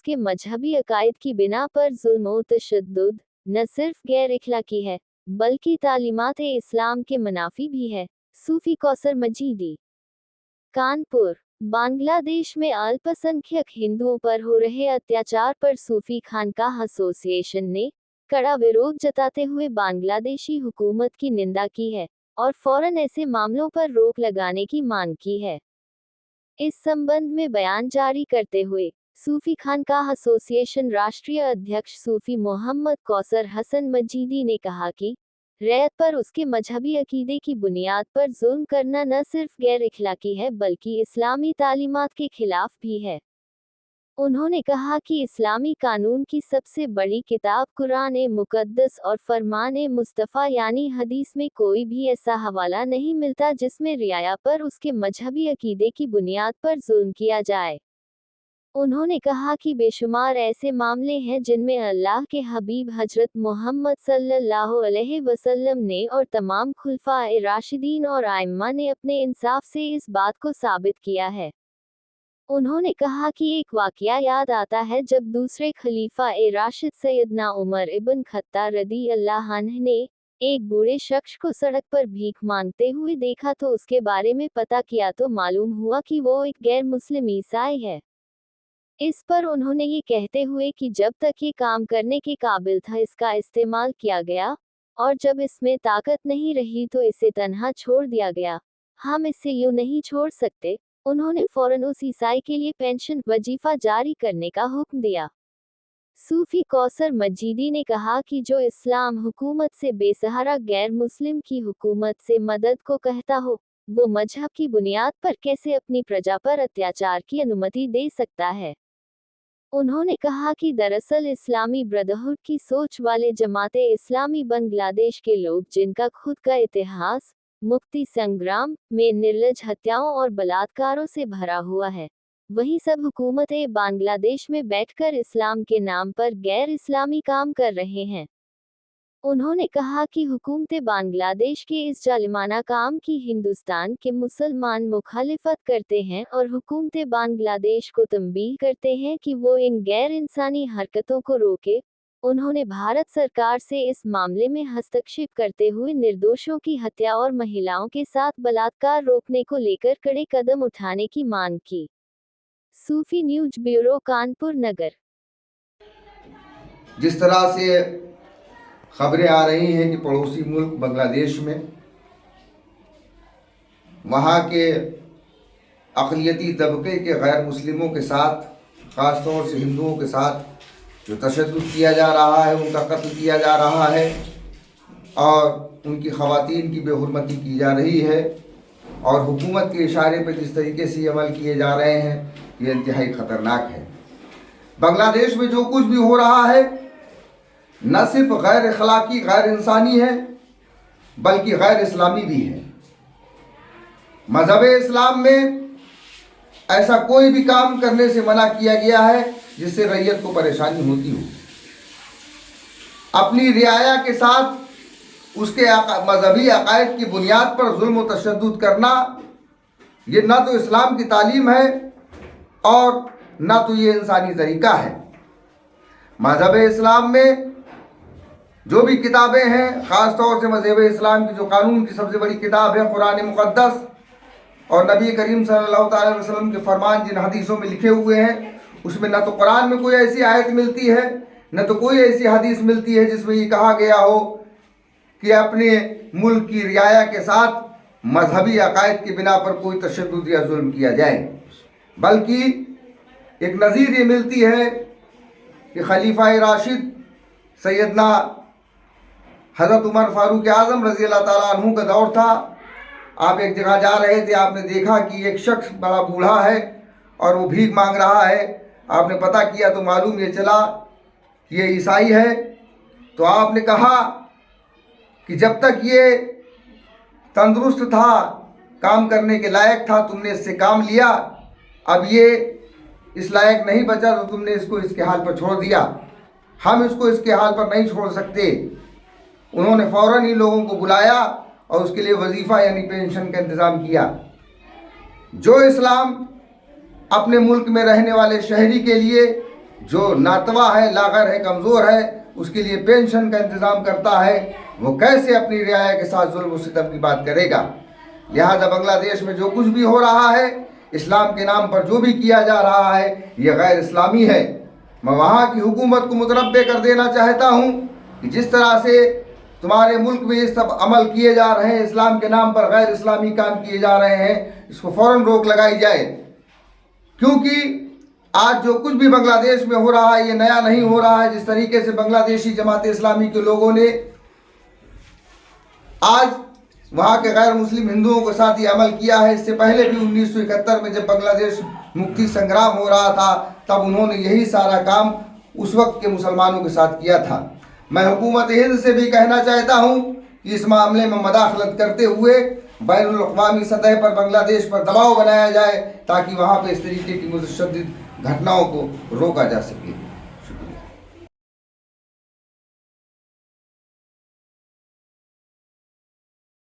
उसके मजहबी अकायद की बिना पर जुल्म व तशद्दुद न सिर्फ गैर इखलाकी है बल्कि तालीमात इस्लाम के मुनाफी भी है। सूफी कौसर मजीदी, कानपुर। बांग्लादेश में अल्पसंख्यक हिंदुओं पर हो रहे अत्याचार पर सूफी खानकाह एसोसिएशन ने कड़ा विरोध जताते हुए बांग्लादेशी हुकूमत की निंदा की है और फौरन ऐसे मामलों पर रोक लगाने की मांग की है। इस संबंध में बयान जारी करते हुए सूफी खानकाह एसोसिएशन राष्ट्रीय अध्यक्ष सूफी मोहम्मद कौसर हसन मजीदी ने कहा कि रैयत पर उसके मजहबी अकीदे की बुनियाद पर जुल्म करना न सिर्फ गैर इखलाकी है बल्कि इस्लामी तालीमात के खिलाफ भी है। उन्होंने कहा कि इस्लामी कानून की सबसे बड़ी किताब कुरान ए मुकद्दस और फरमान ए मुस्तफ़ा यानी हदीस में कोई भी ऐसा हवाला नहीं मिलता जिसमें रियाया पर उसके मजहबी अकीदे की बुनियाद पर जुल्म किया जाए। उन्होंने कहा कि बेशुमार ऐसे मामले हैं जिनमें अल्लाह के हबीब हजरत मोहम्मद सल्लल्लाहु अलैहि वसल्लम ने और तमाम खुलफाए राशिदीन और आइम्मा ने अपने इंसाफ से इस बात को साबित किया है। उन्होंने कहा कि एक वाकया याद आता है जब दूसरे खलीफा ए राशिद सैयदना उमर इब्न खत्ताब रदी अल्लाह अन्हु ने एक बूढ़े शख्स को सड़क पर भीख मांगते हुए देखा तो उसके बारे में पता किया तो मालूम हुआ कि वो एक गैर मुस्लिम ईसाई है। इस पर उन्होंने ये कहते हुए कि जब तक ये काम करने के काबिल था इसका इस्तेमाल किया गया और जब इसमें ताकत नहीं रही तो इसे तन्हा छोड़ दिया गया। हम इसे यूं नहीं छोड़ सकते। उन्होंने फौरन उस ईसाई के लिए पेंशन वजीफा जारी करने का हुक्म दिया। सूफी कौसर मजीदी ने कहा कि जो इस्लाम हुकूमत से बेसहारा गैर मुस्लिम की हुकूमत से मदद को कहता हो वो मजहब की बुनियाद पर कैसे अपनी प्रजा पर अत्याचार की अनुमति दे सकता है। उन्होंने कहा कि दरअसल इस्लामी ब्रदरहुड की सोच वाले जमाते इस्लामी बांग्लादेश के लोग जिनका खुद का इतिहास मुक्ति संग्राम में निर्लज हत्याओं और बलात्कारों से भरा हुआ है, वही सब हुकूमतें बांग्लादेश में बैठकर इस्लाम के नाम पर गैर इस्लामी काम कर रहे हैं। उन्होंने कहा कि हुकूमतें बांग्लादेश के इस जालिमाना काम की हिंदुस्तान के मुसलमान मुखालिफत करते हैं और हुकूमतें बांग्लादेश को तंबीह करते हैं कि वो इन गैर इंसानी हरकतों को रोके। उन्होंने भारत सरकार से इस मामले में हस्तक्षेप करते हुए निर्दोषों की हत्या और महिलाओं के साथ बलात्कार रोकने को लेकर कड़े कदम उठाने की मांग की। सूफी न्यूज ब्यूरो, कानपुर नगर। जिस तरह से खबरें आ रही हैं कि पड़ोसी मुल्क बांग्लादेश में वहाँ के अक़लियती तबके के गैर मुस्लिमों के साथ, ख़ास तौर से हिंदुओं के साथ जो तशद्दुद किया जा रहा है, उनका कत्ल किया जा रहा है और उनकी ख़वातीन की बेहुरमती की जा रही है और हुकूमत के इशारे पर जिस तरीके से अमल किए जा रहे हैं ये इंतहाई ख़तरनाक है। बांग्लादेश में जो कुछ भी हो रहा है न सिर्फ गैर अखलाकी गैर इंसानी है बल्कि गैर इस्लामी भी है। मज़हब इस्लाम में ऐसा कोई भी काम करने से मना किया गया है जिससे रैयत को परेशानी होती हो। अपनी रियाया के साथ उसके मजहबी अकायद की बुनियाद पर जुल्म व तशद्दुद करना ये ना तो इस्लाम की तालीम है और ना तो ये इंसानी तरीका है। मज़हब इस्लाम में जो भी किताबें हैं, ख़ास तौर से मज़हब इस्लाम की जो कानून की सबसे बड़ी किताब है कुरान मुक़द्दस और नबी करीम सल्लल्लाहु अलैहि वसल्लम के फरमान जिन हदीसों में लिखे हुए हैं, उसमें न तो कुरान में कोई ऐसी आयत मिलती है न तो कोई ऐसी हदीस मिलती है जिसमें ये कहा गया हो कि अपने मुल्क की रियाया के साथ मजहबी अकायद की बिना पर कोई तशद्दुद या जुल्म किया जाए। बल्कि एक नज़ीर ये मिलती है कि खलीफा राशिद सैयदना हज़रत उमर फ़ारूक आज़म रज़ी अल्लाह ताला अन्हु का दौर था। आप एक जगह जा रहे थे, आपने देखा कि एक शख्स बड़ा बूढ़ा है और वो भीख मांग रहा है। आपने पता किया तो मालूम ये चला कि ये ईसाई है। तो आपने कहा कि जब तक ये तंदुरुस्त था, काम करने के लायक था, तुमने इससे काम लिया, अब ये इस लायक नहीं बचा तो तुमने इसको इसके हाल पर छोड़ दिया। हम इसको इसके हाल पर नहीं छोड़ सकते। उन्होंने फ़ौरन ही लोगों को बुलाया और उसके लिए वजीफ़ा यानी पेंशन का इंतज़ाम किया। जो इस्लाम अपने मुल्क में रहने वाले शहरी के लिए जो नातवा है, लागर है, कमज़ोर है, उसके लिए पेंशन का इंतज़ाम करता है, वो कैसे अपनी रियाया के साथ जुल्म सितम की बात करेगा। लिहाजा बांग्लादेश में जो कुछ भी हो रहा है, इस्लाम के नाम पर जो भी किया जा रहा है, ये गैर इस्लामी है। मैं वहाँ की हुकूमत को मुतनब्बे कर देना चाहता हूँ कि जिस तरह से तुम्हारे मुल्क में ये सब अमल किए जा रहे हैं, इस्लाम के नाम पर गैर इस्लामी काम किए जा रहे हैं, इसको फ़ौरन रोक लगाई जाए। क्योंकि आज जो कुछ भी बांग्लादेश में हो रहा है ये नया नहीं हो रहा है। जिस तरीके से बांग्लादेशी जमात इस्लामी के लोगों ने आज वहाँ के गैर मुस्लिम हिंदुओं के साथ ये अमल किया है, इससे पहले भी 1971 में जब बांग्लादेश मुक्ति संग्राम हो रहा था तब उन्होंने यही सारा काम उस वक्त के मुसलमानों के साथ किया था। मैं हुकूमत हिंद से भी कहना चाहता हूँ कि इस मामले में मदाखलत करते हुए बैनुल अक़वामी सतह पर बांग्लादेश पर दबाव बनाया जाए ताकि वहाँ पर इस तरीके की मुतशद्दिद घटनाओं को रोका जा सके।